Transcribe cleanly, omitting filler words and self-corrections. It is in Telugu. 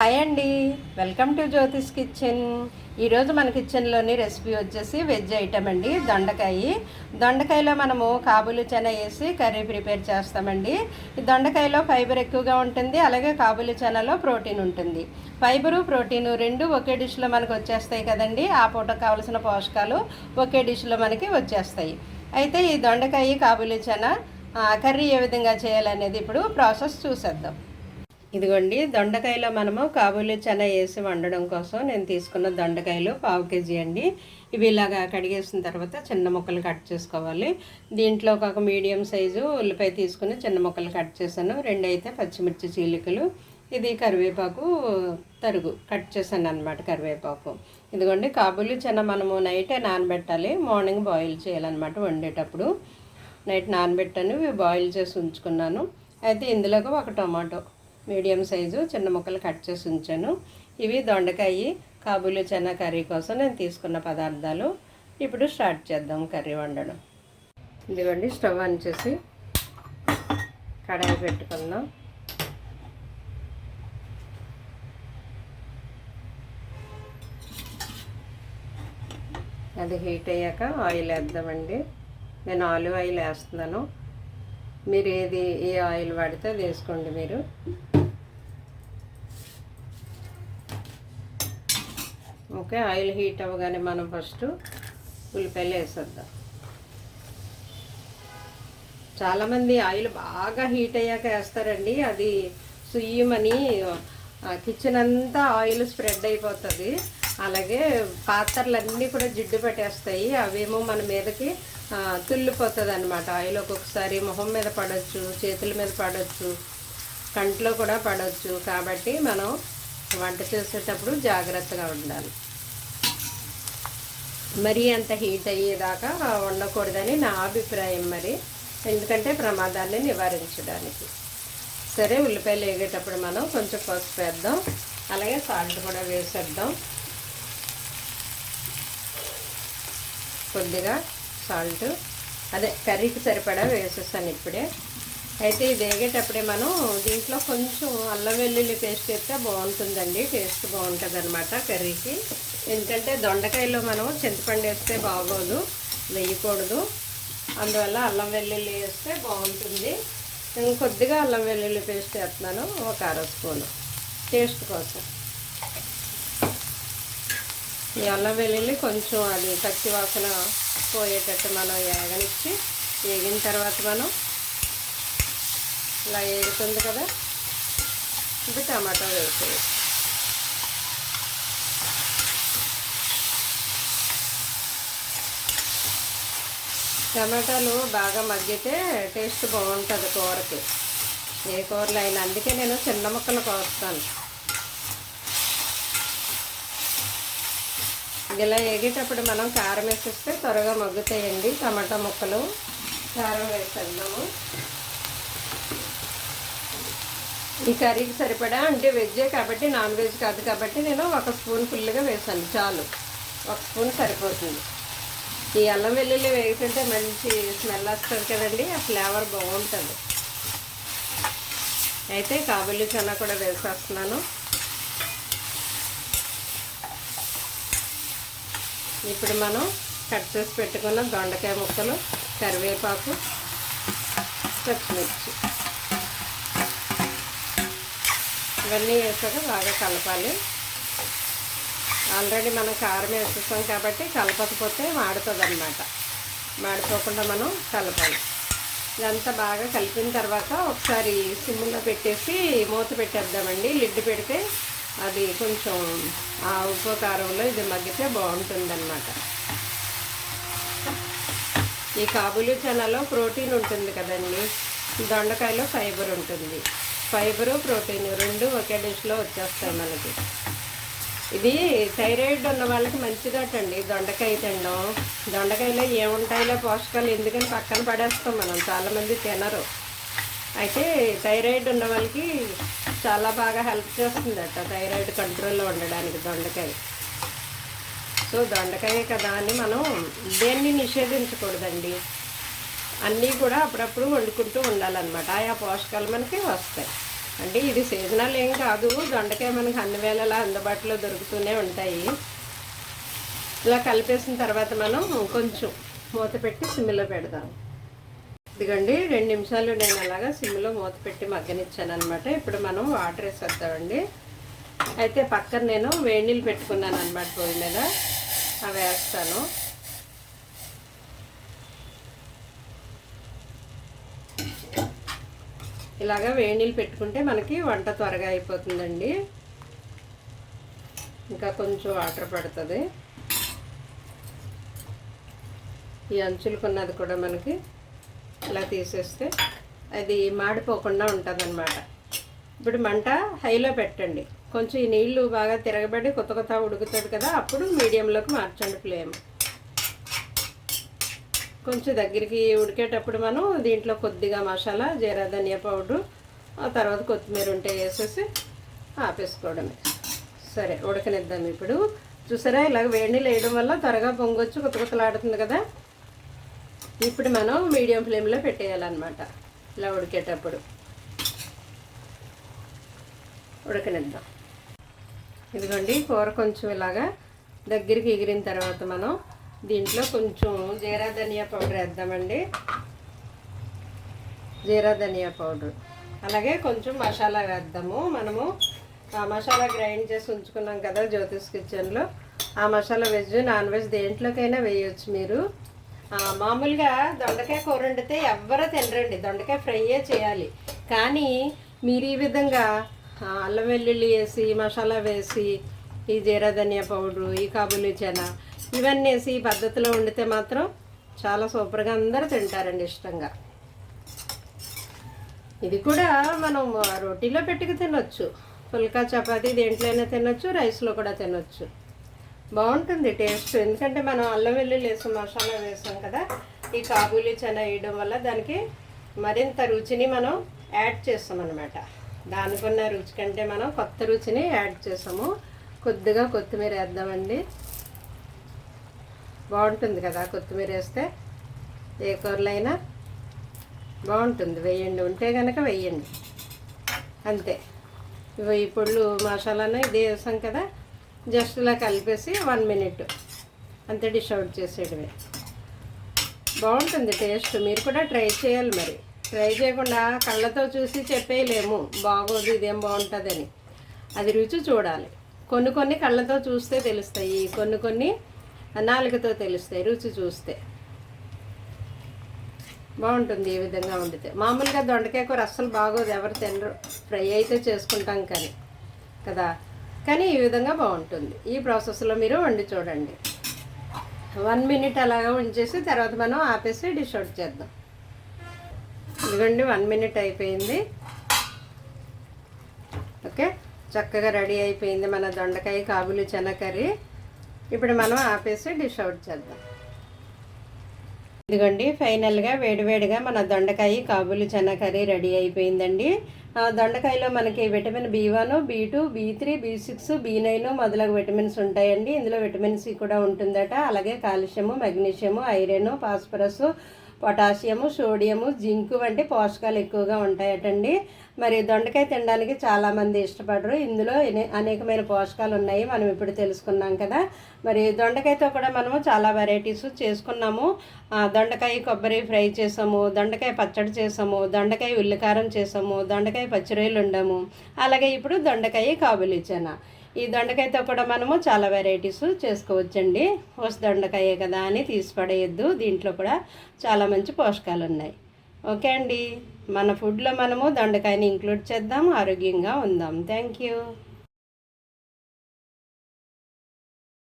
హాయ్ అండి, వెల్కమ్ టు జ్యోతిష్ కిచెన్. ఈరోజు మన కిచెన్లోని రెసిపీ వచ్చేసి వెజ్ ఐటమ్ అండి, దొండకాయలో మనము కాబూలి చెన వేసి కర్రీ ప్రిపేర్ చేస్తామండి. ఈ దొండకాయలో ఫైబర్ ఎక్కువగా ఉంటుంది, అలాగే కాబూలి చెనలో ప్రోటీన్ ఉంటుంది. ఫైబరు ప్రోటీను రెండు ఒకే డిష్లో మనకు వచ్చేస్తాయి కదండి. ఆ పూట కావలసిన పోషకాలు ఒకే డిష్లో మనకి వచ్చేస్తాయి. అయితే ఈ దొండకాయ కాబూలి చెన కర్రీ ఏ విధంగా చేయాలనేది ఇప్పుడు ప్రాసెస్ చూసేద్దాం. ఇదిగోండి, దొండకాయలో మనము కాబూలి చెన వేసి వండడం కోసం నేను తీసుకున్న దొండకాయలు 1/2 కేజీ అండి. ఇవి ఇలాగా కడిగేసిన తర్వాత చిన్న ముక్కలు కట్ చేసుకోవాలి. దీంట్లో ఒక మీడియం సైజు ఉల్లిపాయ తీసుకుని చిన్న ముక్కలు కట్ చేశాను. 2 అయితే పచ్చిమిర్చి చీలికలు, ఇది కరివేపాకు తరుగు కట్ చేశాను అనమాట. కరివేపాకు ఇదిగోండి, కాబూలి చెన మనము నైటే నానబెట్టాలి, మార్నింగ్ బాయిల్ చేయాలన్నమాట. వండేటప్పుడు నైట్ నానబెట్టాను, ఇవి బాయిల్ చేసి ఉంచుకున్నాను. అయితే ఇందులోకి ఒక టొమాటో మీడియం సైజు చిన్న ముక్కలు కట్ చేసి ఉంచాను. ఇవి దొండకాయ కాబూలి చెన కర్రీ కోసం నేను తీసుకున్న పదార్థాలు. ఇప్పుడు స్టార్ట్ చేద్దాం కర్రీ వండడం. ఇదిగోండి, స్టవ్ ఆన్ చేసి కడాయి పెట్టుకుందాం. అది హీట్ అయ్యాక ఆయిల్ వేద్దామండి. నేను ఆలివ్ ఆయిల్ వేస్తున్నాను. మీరు ఏ ఆయిల్ వాడితే అది వేసుకోండి మీరు. ఓకే, ఆయిల్ హీట్ అవ్వగానే మనం ఫస్ట్ ఉల్లిపాయలు వేసేద్దాం. చాలామంది ఆయిల్ బాగా హీట్ అయ్యాక వేస్తారండి, అది సుయ్యమని కిచెన్ అంతా ఆయిల్ స్ప్రెడ్ అయిపోతుంది. అలాగే పాత్రలన్నీ కూడా జిడ్డు పెట్టేస్తాయి, అవేమో మన మీదకి తుల్లిపోతుంది అనమాట. ఆయిల్ ఒక్కొక్కసారి మొహం మీద పడవచ్చు, చేతుల మీద పడవచ్చు, కంట్లో కూడా పడవచ్చు. కాబట్టి మనం వంట చేసేటప్పుడు జాగ్రత్తగా ఉండాలి. మరీ అంత హీట్ అయ్యేదాకా వండకూడదని నా అభిప్రాయం మరి, ఎందుకంటే ప్రమాదాన్ని నివారించడానికి. సరే, ఉల్లిపాయలు వేగేటప్పుడు మనం కొంచెం పసుపు వేద్దాం, అలాగే సాల్ట్ కూడా వేసేద్దాం. కొద్దిగా సాల్ట్, అదే కర్రీకి సరిపడా వేసేస్తాను ఇప్పుడే. అయితే ఇది వేగేటప్పుడే మనం దీంట్లో కొంచెం అల్లం వెల్లుల్లి పేస్ట్ వేస్తే బాగుంటుందండి, టేస్ట్ బాగుంటుంది అనమాట కర్రీకి. ఎందుకంటే దొండకాయలో మనం చింతపండు వేస్తే బాగోదు, వేయకూడదు. అందువల్ల అల్లం వెల్లుల్లి వేస్తే బాగుంటుంది. నేను కొద్దిగా అల్లం వెల్లుల్లి పేస్ట్ వేస్తున్నాను, ఒక 1/2 స్పూను టేస్ట్ కోసం. ఈ అల్లం వెల్లుల్లి కొంచెం అది పచ్చి వాసన పోయేటట్టు మనం వేగనిచ్చి, వేగిన తర్వాత మనం ఇలా వేగుతుంది కదా, ఇది టమాటో వేసేది. టమాటాలు బాగా మగ్గితే టేస్ట్ బాగుంటుంది కూరకి, ఏ కూరలు అయినా. అందుకే నేను చిన్న ముక్కలు కోస్తాను. ఇలా వేగేటప్పుడు మనం కారం వేసేస్తే త్వరగా మగ్గుతాయండి టమాటా ముక్కలు. కారం వేసేద్దాము. ఈ కర్రీకి సరిపడా, అంటే వెజ్జే కాబట్టి, నాన్ వెజ్ కాదు కాబట్టి నేను 1 స్పూన్ ఫుల్గా వేసాను, చాలు. 1 స్పూన్ సరిపోతుంది. ఈ అల్లం వెల్లుల్లి వేగుతుంటే మంచి స్మెల్ వస్తుంది కదండి, ఆ ఫ్లేవర్ బాగుంటుంది. అయితే కాబూలి చెన కూడా వేసేస్తున్నాను. ఇప్పుడు మనం కట్ చేసి పెట్టుకున్న దొండకాయ ముక్కలు, కరివేపాకు, పచ్చిమిర్చి ఇవన్నీ వేసాక బాగా కలపాలి. ఆల్రెడీ మనం కారం వేసేస్తాం కాబట్టి కలపకపోతే మాడుతుంది అన్నమాట. మాడిపోకుండా మనం కలపాలి. ఇదంతా బాగా కలిపిన తర్వాత ఒకసారి సిమ్లో పెట్టేసి మూత పెట్టేద్దామండి. లిడ్ పెడితే అది కొంచెం ఆ ఉప్పు కారంలో ఇది మగ్గితే బాగుంటుందన్నమాట. ఈ కాబూలి చెనలో ప్రోటీన్ ఉంటుంది కదండి, దొండకాయలో ఫైబర్ ఉంటుంది. ఫైబరు ప్రోటీన్ రెండు ఒకే డిష్లో వచ్చేస్తాయి మనకి. ఇది థైరాయిడ్ ఉన్న వాళ్ళకి మంచిదటండి దొండకాయ తినడం. దొండకాయలో ఏముంటాయిలో పోషకాలు ఎందుకని పక్కన పడేస్తాం మనం, చాలామంది తినరు. అయితే థైరాయిడ్ ఉన్న వాళ్ళకి చాలా బాగా హెల్ప్ చేస్తుందట థైరాయిడ్ కంట్రోల్లో ఉండడానికి దొండకాయ. సో దొండకాయ కదా అని మనం దేన్ని నిషేధించకూడదండి, అన్నీ కూడా అప్పుడప్పుడు వండుకుంటూ ఉండాలన్నమాట. ఆయా పోషకాలు మనకి వస్తాయి. అంటే ఇది సీజనల్ ఏం కాదు, దొండకాయ మనకి అన్ని వేళలా అందుబాటులో దొరుకుతూనే ఉంటాయి. ఇలా కలిపేసిన తర్వాత మనం కొంచెం మూత పెట్టి సిమ్లో పెడదాం. ఇదిగోండి 2 నిమిషాలు నేను అలాగా సిమ్లో మూత పెట్టి మగ్గనిచ్చాను అనమాట. ఇప్పుడు మనం వాటర్ వేసేద్దామండి. అయితే పక్కన నేను వేడి నీళ్ళు పెట్టుకున్నాను అనమాట పొయ్యి మీద, అవి వేస్తాను. ఇలాగా వేడి నీళ్ళు పెట్టుకుంటే మనకి వంట త్వరగా అయిపోతుందండి. ఇంకా కొంచెం వాటర్ పడుతుంది. ఈ అంచులకున్నది కూడా మనకి ఇలా తీసేస్తే అది మాడిపోకుండా ఉంటుందన్నమాట. ఇప్పుడు మంట హైలో పెట్టండి. కొంచెం ఈ నీళ్లు బాగా తిరగబడి కొత్త ఉడుకుతుంది కదా, అప్పుడు మీడియంలోకి మార్చండి ఫ్లేమ్. కొంచెం దగ్గరికి ఉడికేటప్పుడు మనం దీంట్లో కొద్దిగా మసాలా, జీరా ధనియా పౌడరు, ఆ తర్వాత కొత్తిమీర ఉంటే వేసేసి ఆపేసుకోవడమే. సరే, ఉడకనిద్దాం. ఇప్పుడు చూసారా, ఇలాగ వేడి నీళ్ళు వేయడం వల్ల త్వరగా పొంగొచ్చు, కొత్తలాడుతుంది కదా. ఇప్పుడు మనం మీడియం ఫ్లేమ్లో పెట్టేయాలన్నమాట. ఇలా ఉడికేటప్పుడు ఉడకనిద్దాం. ఇదిగోండి, కూర కొంచెం ఇలాగా దగ్గరికి ఎగిరిన తర్వాత మనం దీంట్లో కొంచెం జీరా ధనియా పౌడర్ వేద్దామండి. జీరా ధనియా పౌడర్, అలాగే కొంచెం మసాలా వేద్దాము. మనము ఆ మసాలా గ్రైండ్ చేసి ఉంచుకున్నాం కదా జ్యోతిష్ కిచెన్లో, ఆ మసాలా వెజ్ నాన్ వెజ్ దేంట్లోకైనా వేయవచ్చు మీరు. మామూలుగా దొండకాయ కూర వండితే ఎవ్వరూ తినరండి, దొండకాయ ఫ్రైయే చేయాలి. కానీ మీరు ఈ విధంగా అల్లం వెల్లుల్లి వేసి, మసాలా వేసి, ఈ జీరా ధనియా పౌడరు, ఈ కాబూలి చెనా ఇవన్నీ వేసి ఈ పద్ధతిలో వండితే మాత్రం చాలా సూపర్గా అందరూ తింటారండి ఇష్టంగా. ఇది కూడా మనం రోటీలో పెట్టుకు తినొచ్చు, పుల్కా చపాతీ దేంట్లోనే తినొచ్చు, రైస్లో కూడా తినొచ్చు. బాగుంటుంది టేస్ట్. ఎందుకంటే మనం అల్లం వెల్లుల్లి వేసాం, మసాలా వేసాం కదా, ఈ కాబూలి చెనా వేయడం వల్ల దానికి మరింత రుచిని మనం యాడ్ చేస్తాం అన్నమాట. దానికి ఉన్న రుచి కంటే మనం కొత్త రుచిని యాడ్ చేసాము. కొద్దిగా కొత్తిమీర వేద్దామండి. బాగుంటుంది కదా కొత్తిమీర వేస్తే, ఏ కూరలైనా బాగుంటుంది. వేయండి, ఉంటే కనుక వేయండి, అంతే. ఇవి ఈ పొళ్ళు మసాలాను ఇది వేసాం కదా, జస్ట్ ఇలా కలిపేసి 1 మినిట్ అంతే, డిష్ అవుట్ చేసేయడమే. బాగుంటుంది టేస్ట్. మీరు కూడా ట్రై చేయాలి. మరి ట్రై చేయకుండా కళ్ళతో చూసి చెప్పేయలేము బాగోదు ఇదేం బాగుంటుందని. అది రుచి చూడాలి. కొన్ని కళ్ళతో చూస్తే తెలుస్తాయి, కొన్ని నాలుకతో తెలుస్తాయి రుచి చూస్తే. బాగుంటుంది ఈ విధంగా వండితే. మామూలుగా దొండకాయ కూర అస్సలు బాగోదు, ఎవరు తినరు. ఫ్రై అయితే చేసుకుంటాం కానీ కదా, కానీ ఈ విధంగా బాగుంటుంది. ఈ ప్రాసెస్లో మీరు వండి చూడండి. 1 మినిట్ అలాగా ఉంచేసి తర్వాత మనం ఆపేసి డిష్ అవుట్ చేద్దాం. ఇదిగోండి 1 మినిట్ అయిపోయింది. ఓకే, చక్కగా రెడీ అయిపోయింది మన దొండకాయ కాబూలి చెనా కర్రీ. ఇప్పుడు మనం ఆపేసి డిష్ అవుట్ చేద్దాం. ఇదిగోండి ఫైనల్గా వేడివేడిగా మన దొండకాయ కాబూలి చెనా కర్రీ రెడీ అయిపోయిందండి. దొండకాయలో మనకి vitamin B1, B2, B3, B6, B9 మొదలగు విటమిన్స్ ఉంటాయండి. ఇందులో విటమిన్ సి కూడా ఉంటుందట. అలాగే calcium, magnesium, iron, phosphorus, potassium, sodium, zinc వంటి పోషకాలు ఎక్కువగా ఉంటాయటండి. మరి దొండకాయ తినడానికి చాలామంది ఇష్టపడరు. ఇందులో అనేకమైన పోషకాలు ఉన్నాయి, మనం ఇప్పుడు తెలుసుకున్నాం కదా. మరి దొండకాయతో కూడా మనము చాలా వెరైటీస్ చేసుకున్నాము. దొండకాయ కొబ్బరి ఫ్రై చేసాము, దొండకాయ పచ్చడి చేసాము, దొండకాయ ఉల్లికారం చేసాము, దొండకాయ పచ్చిరొయ్యలు వండాము. అలాగే ఇప్పుడు దొండకాయ కాబూలి చెనా. ఈ దొండకాయతో కూడా మనము చాలా వెరైటీస్ చేసుకోవచ్చండి. దొండకాయే కదా అని తీసి పడేయద్దు, దీంట్లో కూడా చాలా మంచి పోషకాలు ఉన్నాయి. ఓకే అండి, మన ఫుడ్లో మనము దొండకాయని ఇంక్లూడ్ చేద్దాం, ఆరోగ్యంగా ఉందాం. Thank you.